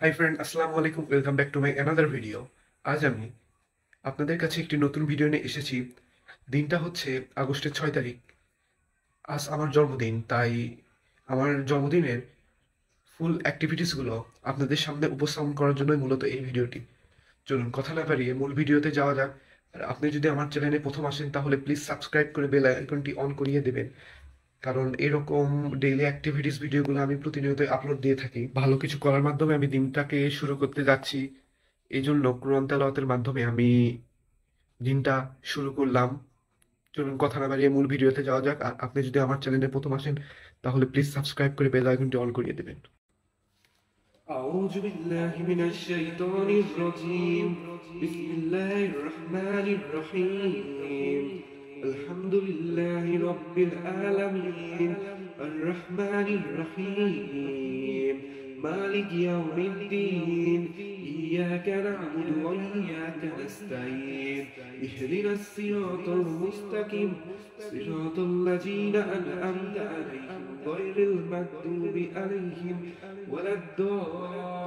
Hi friend, আসসালামু আলাইকুম। Welcome back to my another video. আজ আমি আপনাদের কাছে একটি নতুন ভিডিও নিয়ে এসেছি। দিনটা হচ্ছে আগস্টের 6 তারিখ। আজ আমার জন্মদিন, তাই আমার জন্মদিনের ফুল অ্যাক্টিভিটিসগুলো আপনাদের সামনে উপস্থাপন করার জন্যই মূলত এই ভিডিওটি। চলুন কথা না বাড়িয়ে মূল ভিডিওতে যাওয়া যাক। আর আপনি যদি আমার চ্যানেলে প্রথম আসেন তাহলে প্লিজ সাবস্ক্রাইব করে বেল আইকনটি অন করিয়ে দেবেন, কারণ এরকম ডেইলি অ্যাক্টিভিটিস ভিডিওগুলো আমি প্রতিনিয়ত আপলোড দিয়ে থাকি। ভালো কিছু করার মাধ্যমে আমি দিনটাকে শুরু করতে যাচ্ছি, এই জন্য কোরআন তেলাওয়াতের মাধ্যমে আমি দিনটা শুরু করলাম। চলুন কথা না বাড়িয়ে মূল ভিডিওতে যাওয়া যাক। আর আপনি যদি আমার চ্যানেলে প্রথম আসেন তাহলে প্লিজ সাবস্ক্রাইব করে বেল আইকনটি অন করিয়ে দেবেন। أعوذ بالله من الشيطان الرجيم. بسم الله الرحمن الرحيم. الحمد لله رب العالمين الرحمن الرحيم مالك يوم الدين. إياك نعبد وإياك نستعين. اهدنا الصراط المستقيم صراط الذين أنعمت عليهم غير المغضوب عليهم ولا الضالين.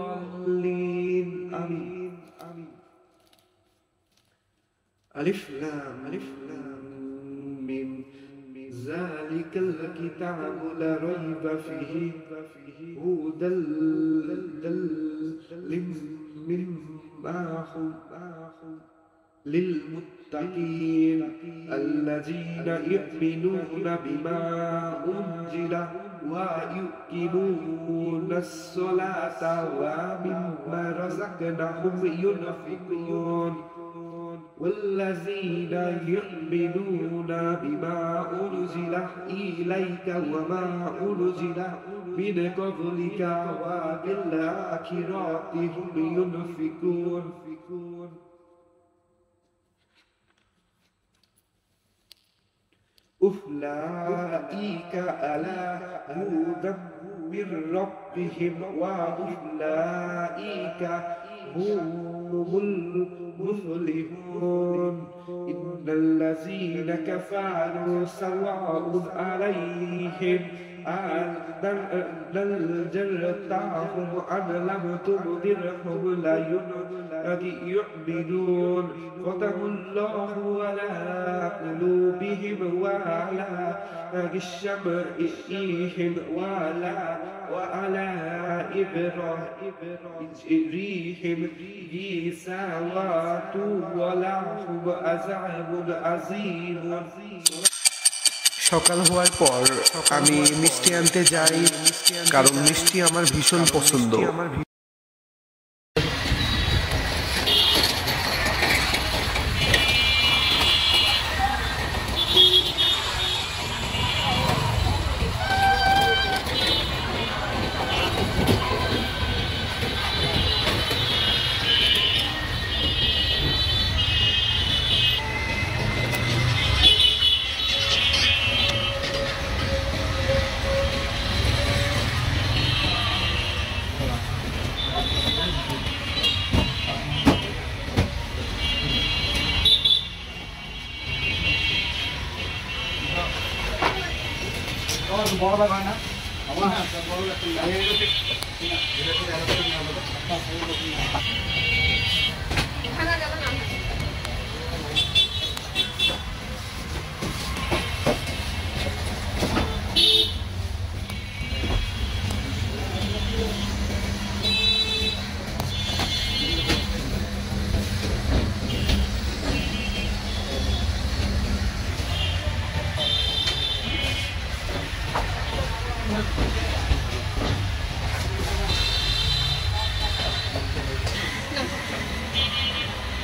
آمين. ألف لام ميم. ذلك الكتاب لا ريب فيه هدى للمتقين الذين يؤمنون بما أنزل ويقيمون الصلاة ومما رزقناهم ينفقون والذين يؤمنون بما أنزل إليك وما أنزل من قبلك وبالآخرة هم ينفقون. أولئك على هدى من ربهم وأولئك هم المفلحون. إن الذين كفروا سواء عليهم أنذرتهم أم لم تنذرهم لا يؤمنون. ختم الله على قلوبهم وعلى سمعهم وعلى إبصارهم غشاوة ولهم عذاب عظيم. সকাল হওয়ার পর আমি মিষ্টি আনতে যাই, কারণ মিষ্টি আমার ভীষণ পছন্দ। বড় ব্যাগ হয় না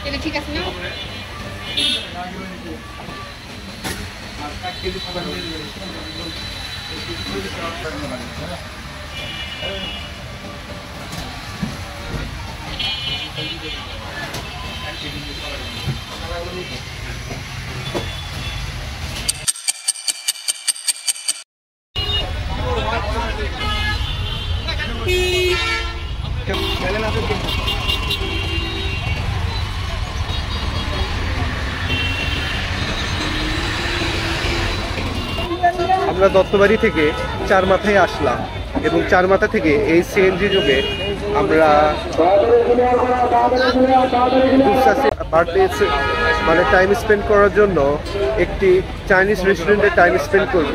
এটা ঠিক আছে না? আমরা দত্তবাড়ি থেকে চারমাথায় আসলাম এবং চারমাথা থেকে এই সিএনজি যোগে আমরা বার্থডে মানে টাইম স্পেন্ড করার জন্য একটি চাইনিজ রেস্টুরেন্টে টাইম স্পেন্ড করব।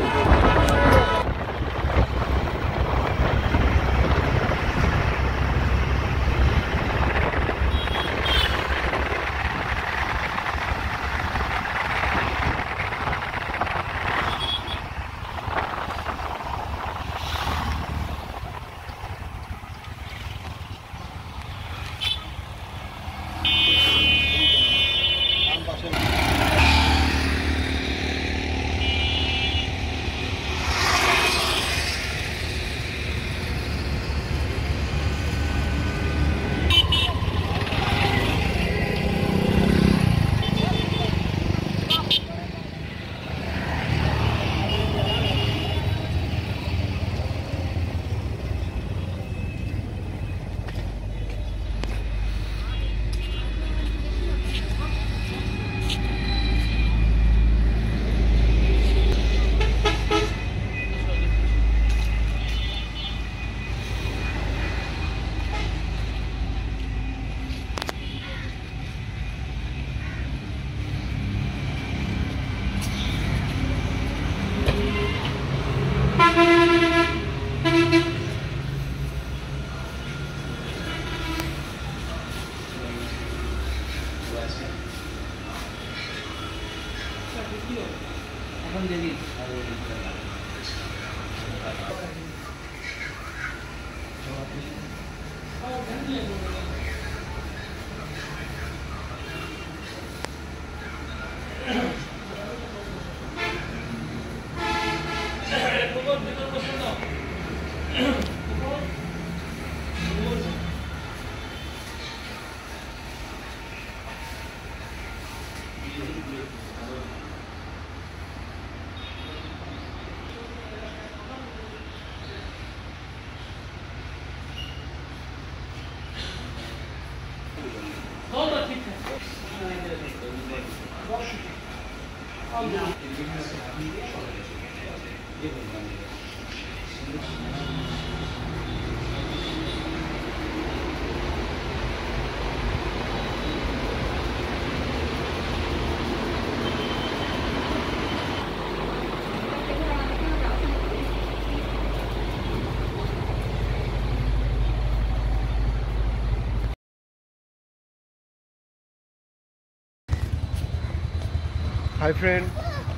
হাই ফ্রেন্ড,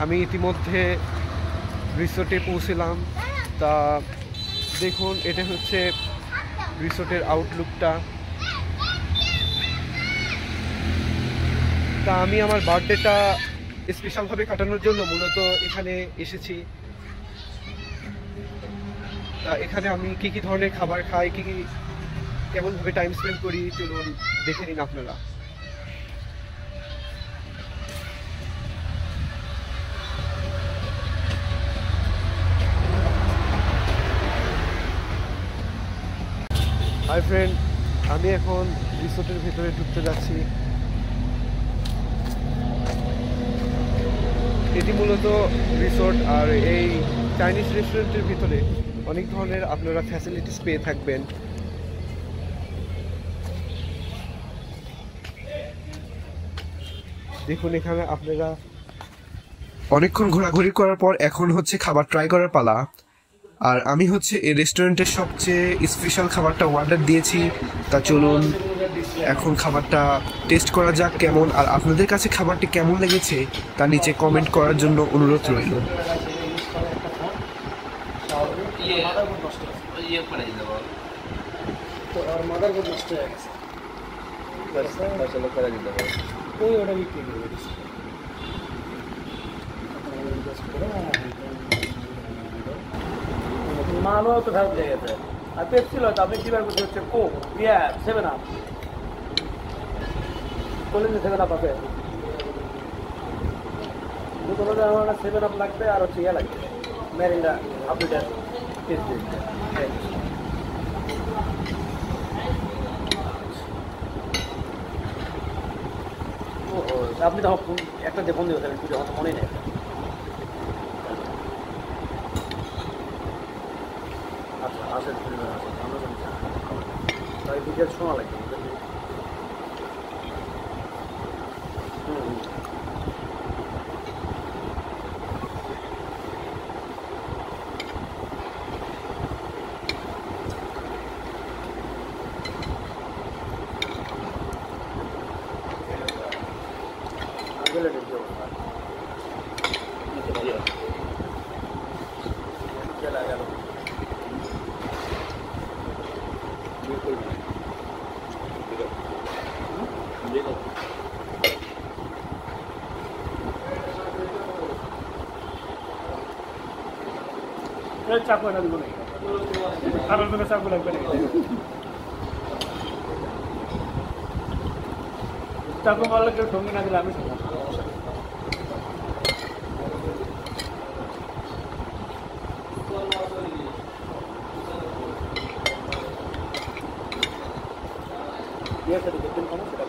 আমি ইতিমধ্যে রিসোর্টে পৌঁছলাম। তা দেখুন, এটা হচ্ছে রিসোর্টের আউটলুকটা। তা আমি আমার বার্থডেটা স্পেশালভাবে কাটানোর জন্য মূলত এখানে এসেছি। তা এখানে আমি কি কি ধরনের খাবার খাই, কি কি কেমনভাবে টাইম স্পেন্ড করি, চলুন দেখে নিন আপনারা। হাই ফ্রেন্ড, আমি এখন রিসোর্টের ভিতরে ঢুকতে যাচ্ছি। এটি মূলত রিসোর্ট, আর এই চাইনিজ রেস্টুরেন্টের ভিতরে অনেক ধরনের আপনারা ফ্যাসিলিটিস পেয়ে থাকবেন। দেখুন, এখানে আপনারা অনেকক্ষণ ঘোরাঘুরি করার পর এখন হচ্ছে খাবার ট্রাই করার পালা। আর আমি হচ্ছে এই রেস্টুরেন্টের সবচেয়ে স্পেশাল খাবারটা অর্ডার দিয়েছি। তা চলুন এখন খাবারটা টেস্ট করা যাক কেমন, আর আপনাদের কাছে খাবারটি কেমন লেগেছে তা নিচে কমেন্ট করার জন্য অনুরোধ রইল। মালও তো ফেরত দিয়ে গেছে, আর পেপসি ছিল তো আপনি ডিমান্ড করতে হচ্ছে কোক, বিয়ার, 7 আপ বললেন যে 7 আপ আছে, দুটো আমার 7 আপ লাগবে আর হচ্ছে ইয়ে লাগবে ম্যারিন্ডা হাফ লিটার আপনি তখন একটা যে ফোন দিয়ে যখন মনে নেই। আচ্ছা আসেন, আমরা ভাই ডিটেলস শোনা লাগবে। আগেলে দেখি অবস্থা চলা গেল। চাকু না দিব নাকি আরো জন্য চাকু লাগবে নাকি? চাকু মারলে কেউ সঙ্গে না দিলে আমি বিয়ের সাথে দেখবেন কম সেটা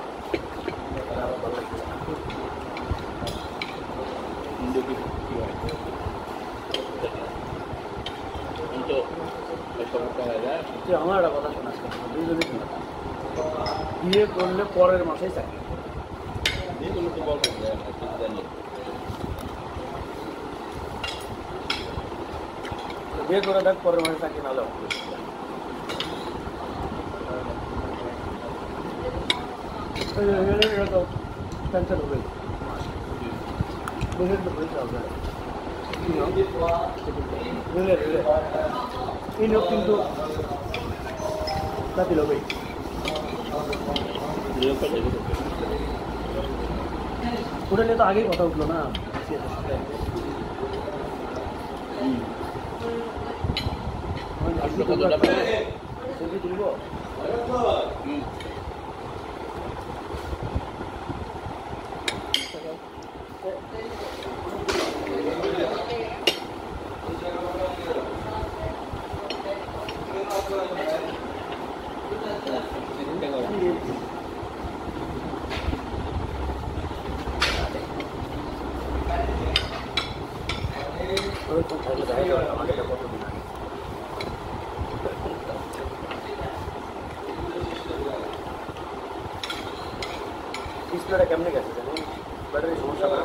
আমার একটা কথা শোনা দুজনে শোনা বিয়ে করলে পরের মাসেই চাকরি বিয়ে করে দেখ পরের মাসে চাকরি না হলে ক্যান্সার হবে এই লোক কিন্তু বাতিল হবে ওটা নিয়ে তো আগেই কথা উঠলো না তুলব ডিসপ্লেটা কেমনে গেছে জানি ব্যাটারি সমস্যা না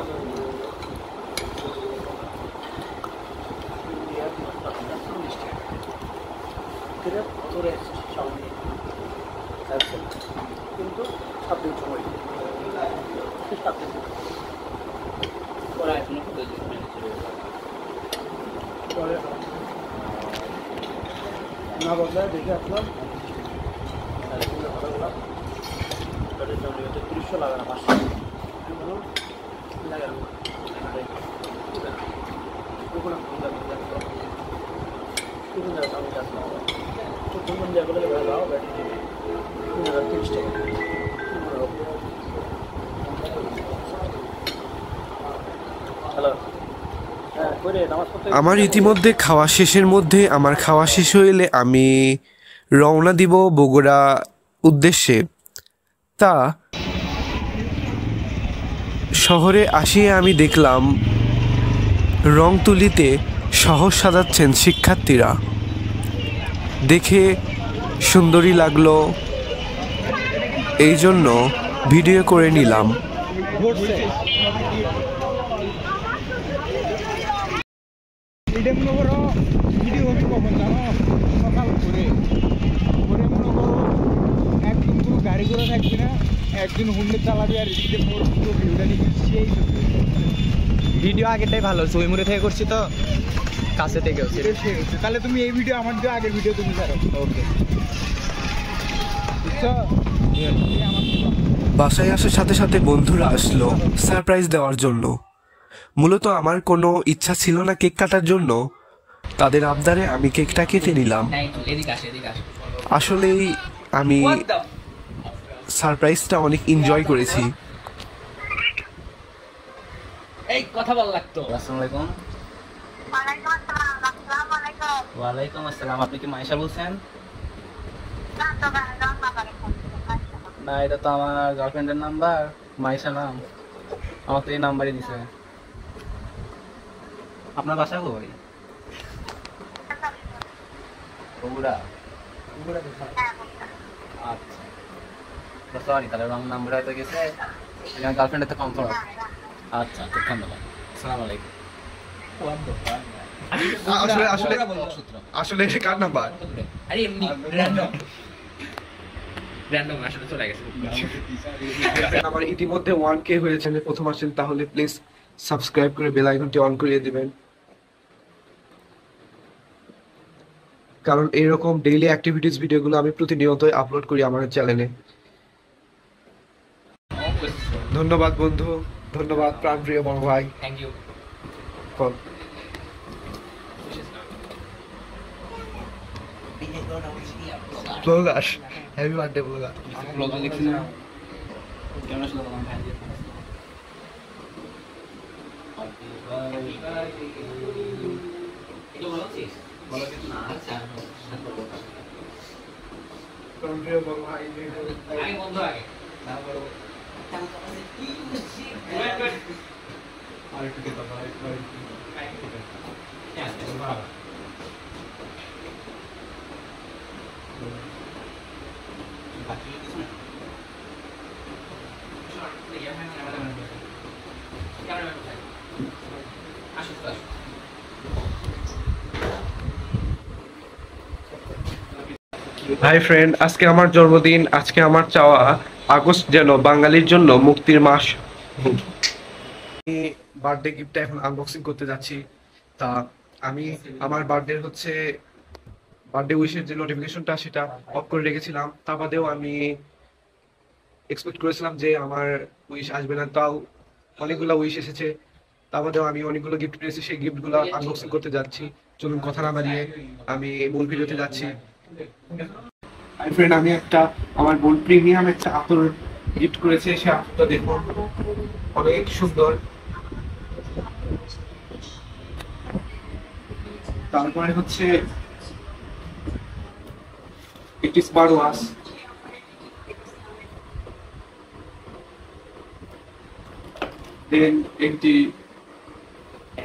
কিন্তু 7 দিন সময় না বদলায় দেখে আসলাম 300 লাগে না 500 লাগে আমার ইতিমধ্যে খাওয়া শেষের মধ্যে আমার খাওয়া শেষ হইলে আমি রওনা দিব বগুড়া উদ্দেশ্যে। তা শহরে আসিয়ে আমি দেখলাম রংতুলিতে শহর সাজাচ্ছেন শিক্ষার্থীরা, দেখে সুন্দরী লাগলো, এই জন্য ভিডিও করে নিলাম। এটা মনে করো ভিডিও হচ্ছে কখন জানো সকাল করে মনে করো একদিন কোনো গাড়ি ঘোড়া থাকবে না, একদিন হুন্ডে চালাবে আর এদিকে মোর পুরো ভিউটা নিয়ে সেই ভিডিও আগেরটাই ভালো হচ্ছে, ওই মুড়ে থেকে করছি তো কাছে থেকে হচ্ছে। তাহলে তুমি এই ভিডিও আমার যে আগের ভিডিও তুমি ছাড়ো। ওকে বুঝছো? বাসায় আসার সাথে সাথে বন্ধুরা আসলো সারপ্রাইজ দেওয়ার জন্য। মূলত আমার কোনো ইচ্ছা ছিল না কেক কাটার জন্য, তাদের আবদারে আমি কেকটা কেটে নিলাম। আসলেই আমি সারপ্রাইজটা অনেক এনজয় করেছি। এই কথা বল লাগতো। আসসালামু আলাইকুম। ওয়ালাইকুম আসসালাম। আপনি কি মাইশা বলছেন? না, এটা তো আমার গার্লফ্রেন্ডের নাম্বার, মাইশা নাম, আমার তো এই নাম্বারই দিছে। আপনার বাসা কই? বগুড়া। আচ্ছা সরি, তাহলে রং নাম্বার হয়তো গেছে। আমার গার্লফ্রেন্ডের তো কম পড়া। আচ্ছা, তো ধন্যবাদ। আসসালামু আলাইকুম। আসলে আসলে আসলে এটা কার নাম্বার? আরে এমনি র্যান্ডম র্যান্ডম আসলে চলে গেছে। আমার ইতিমধ্যে 1K হয়েছে, প্রথম আসছেন তাহলে প্লিজ সাবস্ক্রাইব করে বেল আইকনটি অন করিয়ে দিবেন, কারণ এরকম ডেইলি অ্যাক্টিভিটিস ভিডিওগুলো আমি প্রতিনিয়তই আপলোড করি আমার চ্যানেলে। ধন্যবাদ বন্ধু, ধন্যবাদ প্রাণপ্রিয় বড় ভাই। Thank you. Call. Blogger, happy birthday blogger. ব্লগে দেখছি না কেমন শুধু বললাম ভাই দিয়ে প্রাণপ্রিয় বড় ভাই, বন্ধু আগে হাই ফ্রেন্ড, আজকে আমার জন্মদিন। আজকে আমার চাওয়া আগস্ট যেন বাঙালির জন্য মুক্তির মাস হোক। আমি বার্থডে গিফটটা এখন আনবক্সিং করতে যাচ্ছি। তা আমি আমার বার্থডে উইশের যে নোটিফিকেশনটা সেটা অফ করে রেখেছিলাম। তা বাদেও আমি এক্সপেক্ট করেছিলাম যে আমার উইশ আসবে না, তাও অনেকগুলো উইশ এসেছে। তা বাদেও আমি অনেকগুলো গিফট পেয়েছি, সেই গিফটগুলো আনবক্সিং করতে যাচ্ছি। চলুন কথা না বাড়িয়ে আমি মূল ভিডিওতে যাচ্ছি। হাই ফ্রেন্ড, আমি আমার বোন প্রিমিয়াম একটা আতর গিফট করেছে। সে আতরটা দেখুন, অনেক সুন্দর। তারপরে হচ্ছে একটি স্মার্ট ওয়াচ, দেন একটি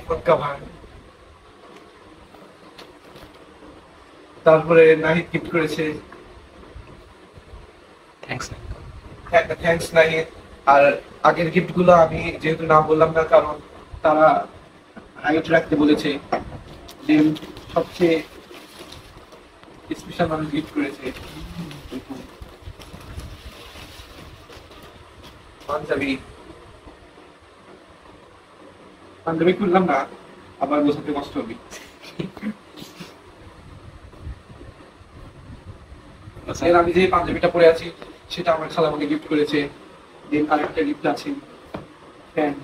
ফোন কভার, তারপরে নাহিদ গিফট করেছে। থ্যাঙ্কস নাহিদ। আর আগের গিফট গুলো আমি যেহেতু নাম বললাম না, কারণ তারা হাইট রাখতে বলেছে। দেন সবচেয়ে স্পেশাল মানুষ গিফট করেছে পাঞ্জাবি। পাঞ্জাবি খুললাম না, আবার বোঝাতে কষ্ট হবে। এর আমি যে পাঞ্জাবিটা পরে আছি সেটা আমার খালামণি গিফট করেছে। দেন আরেকটা গিফট আছে ফ্যান।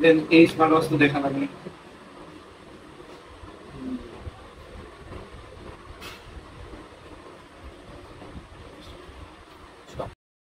দেন এই স্মার্ট ওয়াচ তো দেখালাম আমি।